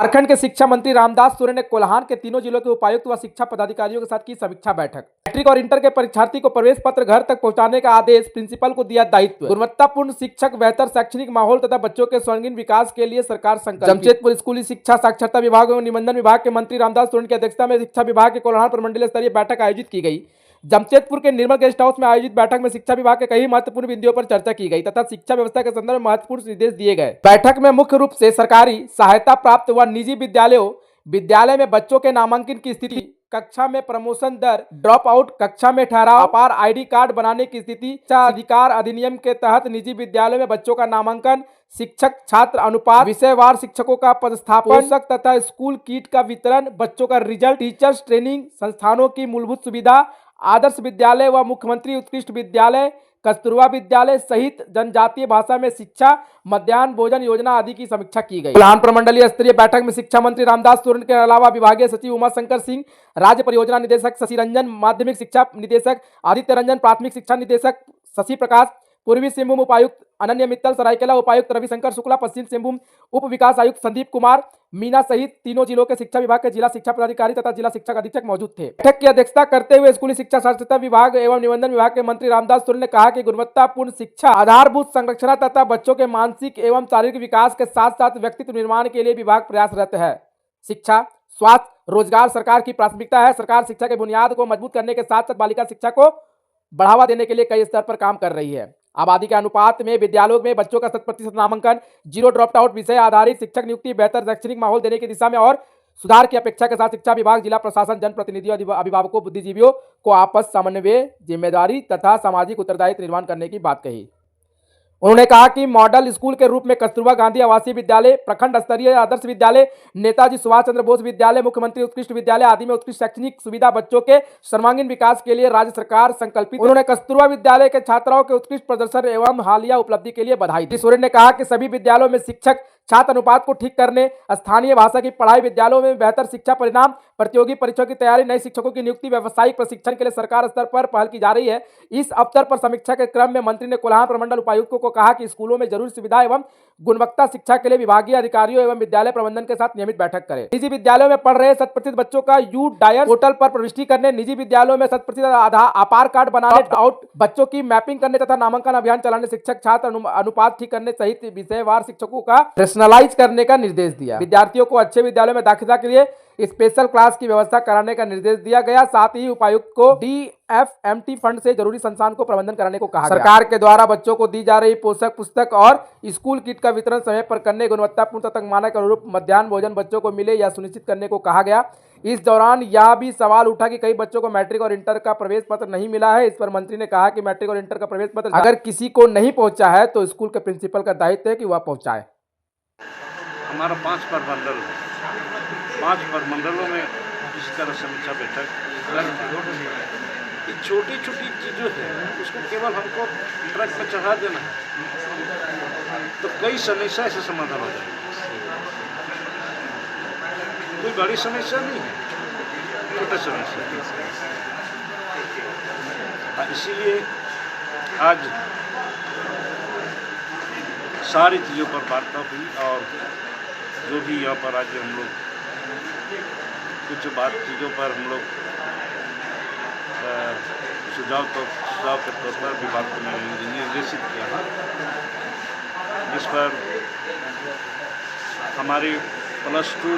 झारखंड के शिक्षा मंत्री रामदास सोरेन ने कोल्हान के तीनों जिलों के उपायुक्त व शिक्षा पदाधिकारियों के साथ की समीक्षा बैठक। मैट्रिक और इंटर के परीक्षार्थी को प्रवेश पत्र घर तक पहुंचाने का आदेश, प्रिंसिपल को दिया दायित्व। गुणवत्तापूर्ण शिक्षक, बेहतर शैक्षणिक माहौल तथा बच्चों के सर्वांगीण विकास के लिए सरकार संकल्पित। जमशेदपुर स्कूली शिक्षा साक्षरता विभाग एवं निबंधन विभाग के मंत्री रामदास सोरेन की अध्यक्षता में शिक्षा विभाग के कोल्हान पर मंडलीय स्तरीय बैठक आयोजित की गई। जमशेदपुर के निर्मल गेस्ट हाउस में आयोजित बैठक में शिक्षा विभाग के कई महत्वपूर्ण बिंदुओं पर चर्चा की गई तथा शिक्षा व्यवस्था के संदर्भ में महत्वपूर्ण निर्देश दिए गए। बैठक में मुख्य रूप से सरकारी सहायता प्राप्त व निजी विद्यालय में बच्चों के नामांकन की स्थिति, कक्षा में प्रमोशन दर, ड्रॉप आउट, कक्षा में ठहराव, अपार आईडी कार्ड बनाने की स्थिति, शिक्षा अधिकार अधिनियम के तहत निजी विद्यालयों में बच्चों का नामांकन, शिक्षक छात्र अनुपात, विषयवार शिक्षकों का पदस्थापन, पोषक तथा स्कूल किट का वितरण, बच्चों का रिजल्ट, टीचर्स ट्रेनिंग, संस्थानों की मूलभूत सुविधा, आदर्श विद्यालय व मुख्यमंत्री उत्कृष्ट विद्यालय, कस्तूरबा विद्यालय सहित जनजातीय भाषा में शिक्षा, मध्याह्न भोजन योजना आदि की समीक्षा की गई। कोल्हान प्रमंडलीय स्तरीय बैठक में शिक्षा मंत्री रामदास सोरेन के अलावा विभागीय सचिव उमा शंकर सिंह, राज्य परियोजना निदेशक शशि रंजन, माध्यमिक शिक्षा निदेशक आदित्य रंजन, प्राथमिक शिक्षा निदेशक शशि प्रकाश, पूर्वी सिंहभूम उपायुक्त अनन्य मित्तल, सरायकेला उपायुक्त रविशंकर शुक्ला, पश्चिम सिंहभूम उप विकास आयुक्त संदीप कुमार मीना सहित तीनों जिलों के शिक्षा विभाग के जिला शिक्षा पदाधिकारी तथा जिला शिक्षक अधीक्षक मौजूद थे। बैठक की अध्यक्षता करते हुए स्कूली शिक्षा साक्षरता विभाग एवं निबंधन विभाग के मंत्री रामदास सोरेन ने कहा कि गुणवत्तापूर्ण शिक्षा आधारभूत संरचना तथा बच्चों के मानसिक एवं शारीरिक विकास के साथ साथ व्यक्तित्व निर्माण के लिए विभाग प्रयासरत है। शिक्षा, स्वास्थ्य, रोजगार सरकार की प्राथमिकता है। सरकार शिक्षा के बुनियाद को मजबूत करने के साथ साथ बालिका शिक्षा को बढ़ावा देने के लिए कई स्तर पर काम कर रही है। आबादी के अनुपात में विद्यालयों में बच्चों का 100% नामांकन, जीरो ड्रॉप आउट, विषय आधारित शिक्षक नियुक्ति, बेहतर शैक्षणिक माहौल देने की दिशा में और सुधार की अपेक्षा के साथ शिक्षा विभाग, जिला प्रशासन, जनप्रतिनिधियों, अभिभावकों, बुद्धिजीवियों को आपस समन्वय, जिम्मेदारी तथा सामाजिक उत्तरदायित्व निर्माण करने की बात कही। उन्होंने कहा कि मॉडल स्कूल के रूप में कस्तूरबा गांधी आवासीय विद्यालय, प्रखंड स्तरीय आदर्श विद्यालय, नेताजी सुभाष चंद्र बोस विद्यालय, मुख्यमंत्री उत्कृष्ट विद्यालय आदि में उत्कृष्ट शैक्षणिक सुविधा, बच्चों के सर्वांगीण विकास के लिए राज्य सरकार संकल्पित। उन्होंने कस्तूरबा विद्यालय के छात्राओं के उत्कृष्ट प्रदर्शन एवं हालिया उपलब्धि के लिए बधाई दी। सोरेन ने कहा कि सभी विद्यालयों में शिक्षक छात्र अनुपात को ठीक करने, स्थानीय भाषा की पढ़ाई, विद्यालयों में बेहतर शिक्षा परिणाम, प्रतियोगी परीक्षाओं की तैयारी, नए शिक्षकों की नियुक्ति, व्यावसायिक प्रशिक्षण के लिए सरकार स्तर पर पहल की जा रही है। इस अवसर पर समीक्षा के क्रम में मंत्री ने कोल्हान प्रमंडल उपायुक्तों को कहा कि स्कूलों में जरूरी सुविधा एवं गुणवत्ता शिक्षा के लिए विभागीय अधिकारियों एवं विद्यालय प्रबंधन के साथ नियमित बैठक करें। निजी विद्यालयों में पढ़ रहे 100% बच्चों का यू डायर पोर्टल पर प्रविष्टि करने, निजी विद्यालयों में 100% आधार कार्ड बनाने, आउट बच्चों की मैपिंग करने तथा नामांकन अभियान चलाने, शिक्षक छात्र अनुपात ठीक करने सहित विषयवार शिक्षकों का पर्सनलाइज करने का निर्देश दिया। विद्यार्थियों को अच्छे विद्यालयों में दाखिला के लिए स्पेशल क्लास की व्यवस्था कराने का निर्देश दिया गया। साथ ही उपायुक्त को DFMT फंड से जरूरी संसाधन को प्रबंधन कराने को कहा। सरकार के द्वारा बच्चों को दी जा रही पोषक पुस्तक और स्कूल किट का वितरण समय पर करने, गुणवत्तापूर्ण तथा मानक अनुरूप मध्याह्न भोजन बच्चों को मिले या सुनिश्चित करने को कहा गया। इस दौरान यह भी सवाल उठा कि कई बच्चों को मैट्रिक और इंटर का प्रवेश पत्र नहीं मिला है। इस पर मंत्री ने कहा कि मैट्रिक और इंटर का प्रवेश पत्र अगर किसी को नहीं पहुंचा है तो स्कूल के प्रिंसिपल का दायित्व है कि वह पहुंचाए। हमारा 5 प्रमंडल, 5 प्रमंडलों में इस तरह समीक्षा बैठक छोटी छोटी चीज़ों है उसको केवल हमको ट्रक पर चढ़ा देना है तो कई समस्या से समाधान हो जाएगा। कोई बड़ी समस्या नहीं है, छोटी समस्या। इसीलिए आज सारी चीज़ों पर वार्ता हुई और जो भी यहाँ पर आज हम लोग कुछ चीज़ों पर हम लोग सुझाव के तौर पर विभाग को मैंने निर्देशित किया है, जिस पर हमारी +2